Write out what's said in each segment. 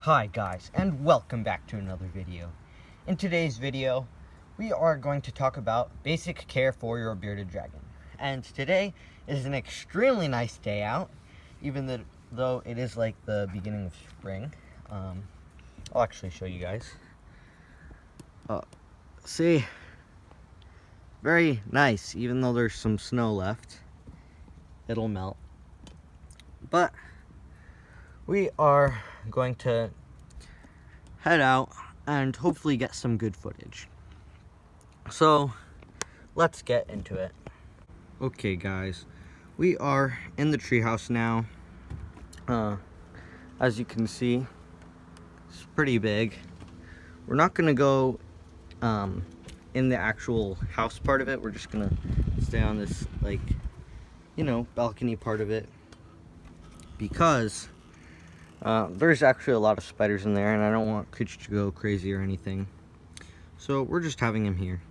Hi guys, and welcome back to another video. In today's video, we are going to talk about basic care for your bearded dragon. And today is an extremely nice day out, even though it is like the beginning of spring. I'll actually show you guys. See, very nice, even though there's some snow left. It'll melt. But we are going to head out and hopefully get some good footage. So let's get into it. Okay guys, we are in the treehouse now. As you can see, it's pretty big. We're not gonna go in the actual house part of it. We're just gonna stay on this, like, balcony part of it, because there's actually a lot of spiders in there, and I don't want Creech to go crazy or anything. So we're just having him here.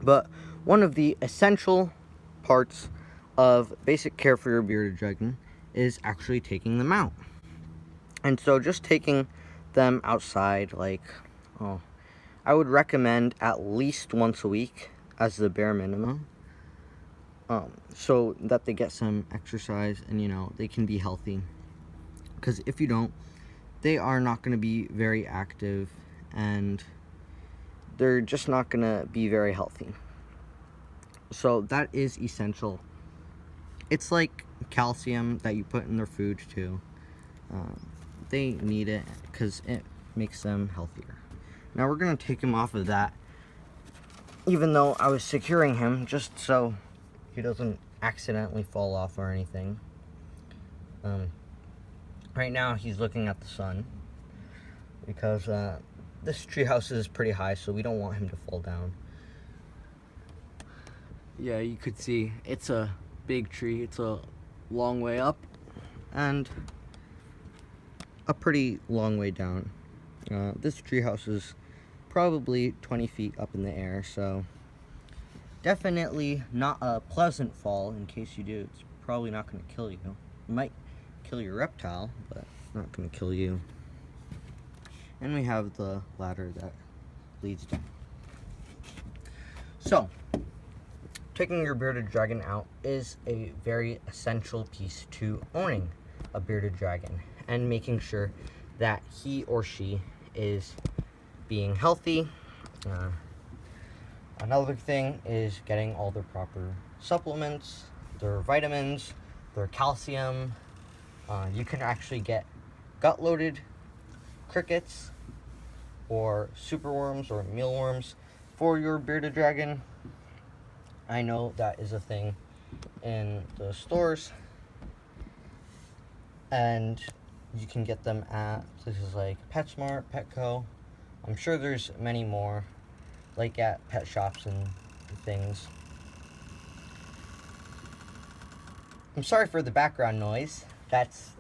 But one of the essential parts of basic care for your bearded dragon is actually taking them out. And so just taking them outside, I would recommend at least once a week as the bare minimum. So that they get some exercise and, they can be healthy. Because if you don't, they are not going to be very active, and they're just not going to be very healthy. So that is essential. It's like calcium that you put in their food too. They need it because it makes them healthier. Now we're going to take him off of that, even though I was securing him just so he doesn't accidentally fall off or anything. Right now he's looking at the sun because this treehouse is pretty high, so we don't want him to fall down. Yeah, you could see it's a big tree. It's a long way up and a pretty long way down. This treehouse is probably 20 feet up in the air, so definitely not a pleasant fall. In case you do, it's probably not going to kill you. It might kill your reptile, but not going to kill you. And we have the ladder that leads down. So, taking your bearded dragon out is a very essential piece to owning a bearded dragon and making sure that he or she is being healthy. Another thing is getting all their proper supplements, their vitamins, their calcium. You can actually get gut-loaded crickets or superworms or mealworms for your bearded dragon. I know that is a thing in the stores, and you can get them at places like PetSmart, Petco. I'm sure there's many more, like at pet shops and things. I'm sorry for the background noise. That's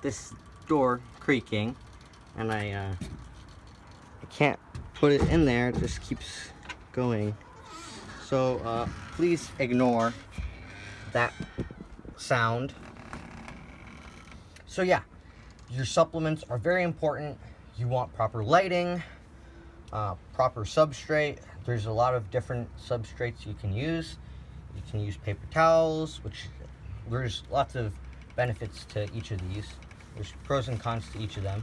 this door creaking, and I can't put it in there. It just keeps going. So please ignore that sound. So yeah, your supplements are very important. You want proper lighting, proper substrate. There's a lot of different substrates you can use. You can use paper towels, which there's lots of benefits to each of these. There's pros and cons to each of them.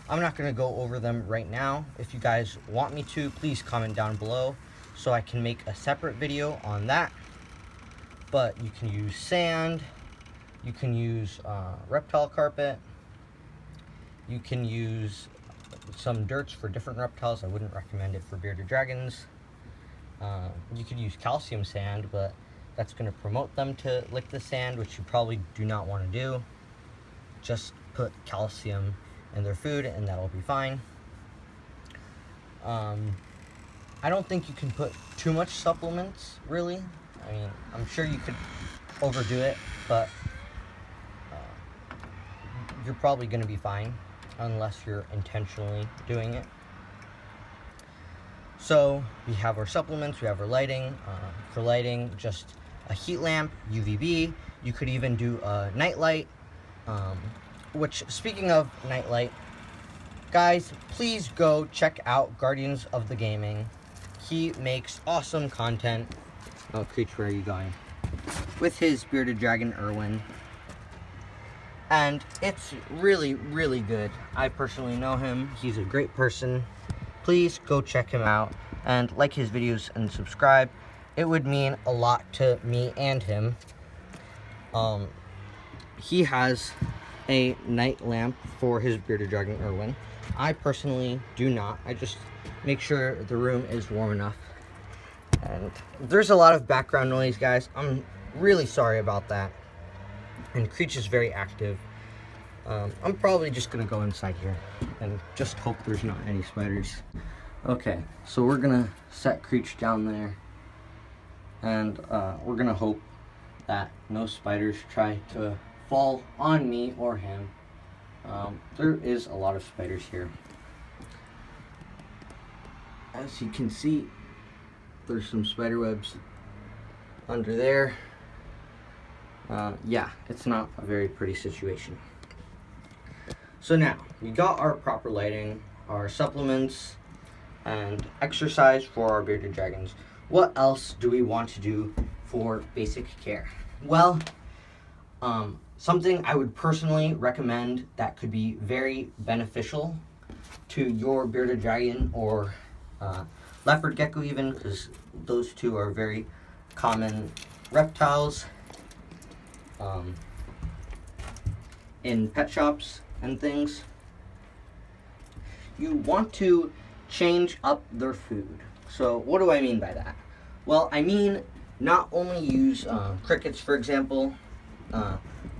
I'm not going to go over them right now. If you guys want me to, please comment down below so I can make a separate video on that. But you can use sand, you can use reptile carpet, you can use some dirts for different reptiles. I wouldn't recommend it for bearded dragons. You could use calcium sand, but that's going to promote them to lick the sand, which you probably do not want to do. Just put calcium in their food and that'll be fine. I don't think you can put too much supplements, really. I mean, I'm sure you could overdo it, but you're probably going to be fine unless you're intentionally doing it. So we have our supplements, we have our lighting. For lighting, just a heat lamp, UVB. You could even do a night light, which, speaking of night light, Guys, please go check out Guardians of the Gaming. He makes awesome content. Oh, Creech, where are you going? With his bearded dragon, Irwin. And it's really, really good. I personally know him. He's a great person. Please go check him out and like his videos and subscribe. It would mean a lot to me and him. He has a night lamp for his bearded dragon, Irwin. I personally do not. I just make sure the room is warm enough. And there's a lot of background noise, guys. I'm really sorry about that. And Creech is very active. I'm probably just gonna go inside here and just hope there's not any spiders. Okay, so we're gonna set Creech down there, and we're gonna hope that no spiders try to fall on me or him. There is a lot of spiders here. As you can see, there's some spider webs under there. Yeah, it's not a very pretty situation. So now, we got our proper lighting, our supplements, and exercise for our bearded dragons. What else do we want to do for basic care? Well, something I would personally recommend that could be very beneficial to your bearded dragon or leopard gecko even, because those two are very common reptiles in pet shops and things. You want to change up their food. So what do I mean by that? Well, I mean not only use crickets, for example.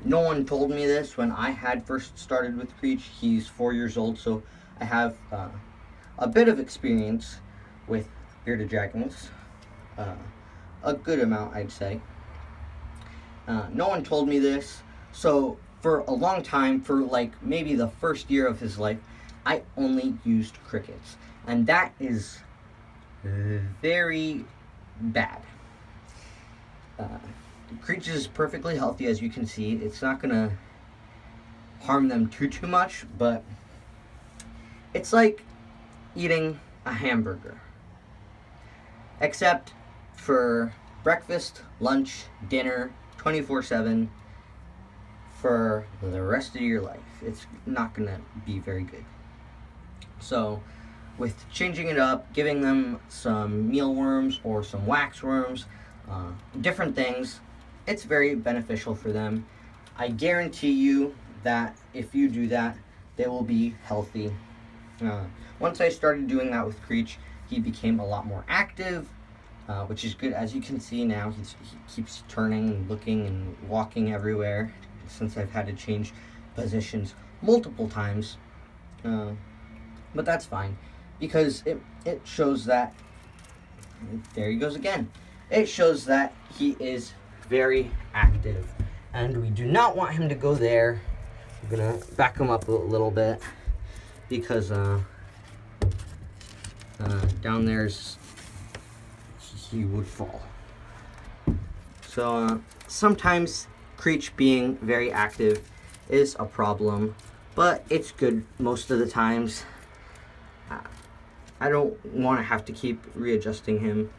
No one told me this when I had first started with Creech. He's 4 years old, so I have a bit of experience with bearded dragons. A good amount, I'd say. No one told me this, so for a long time, for like maybe the first year of his life, I only used crickets. And that is very bad. Creech is perfectly healthy, as you can see. It's not gonna harm them too much, but it's like eating a hamburger. Except for breakfast, lunch, dinner, 24/7 for the rest of your life. It's not gonna be very good. So with changing it up, giving them some mealworms or some waxworms, different things, it's very beneficial for them. I guarantee you that if you do that, they will be healthy. Once I started doing that with Creech, he became a lot more active, which is good. As you can see now, he keeps turning and looking and walking everywhere since I've had to change positions multiple times. But that's fine, because it shows that, there he goes again. It shows that he is very active, and we do not want him to go there. I'm gonna back him up a little bit, because down there's, he would fall. So sometimes Creech being very active is a problem, but it's good most of the times. I don't want to have to keep readjusting him.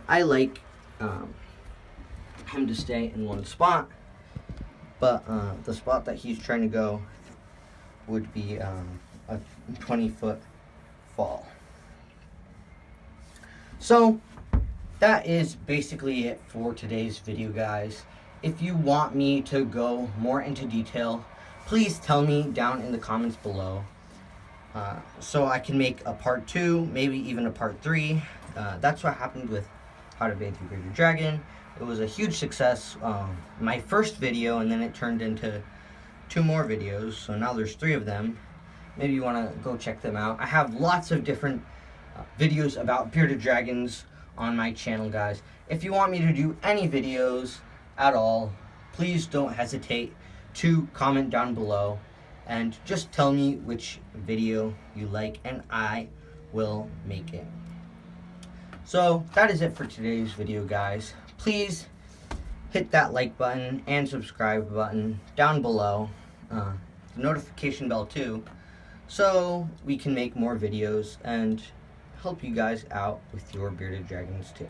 I like him to stay in one spot, but the spot that he's trying to go would be a 20-foot fall. So that is basically it for today's video, guys. If you want me to go more into detail, please tell me down in the comments below, so I can make a part 2, maybe even a part 3. That's what happened with How to Bathe Your Bearded Dragon. It was a huge success, my first video, and then it turned into 2 more videos, so now there's 3 of them. Maybe you want to go check them out. I have lots of different videos about bearded dragons on my channel, guys. If you want me to do any videos at all, please don't hesitate to comment down below and just tell me which video you like, and I will make it. So that is it for today's video, guys. Please hit that like button and subscribe button down below, the notification bell too, so we can make more videos and help you guys out with your bearded dragons too.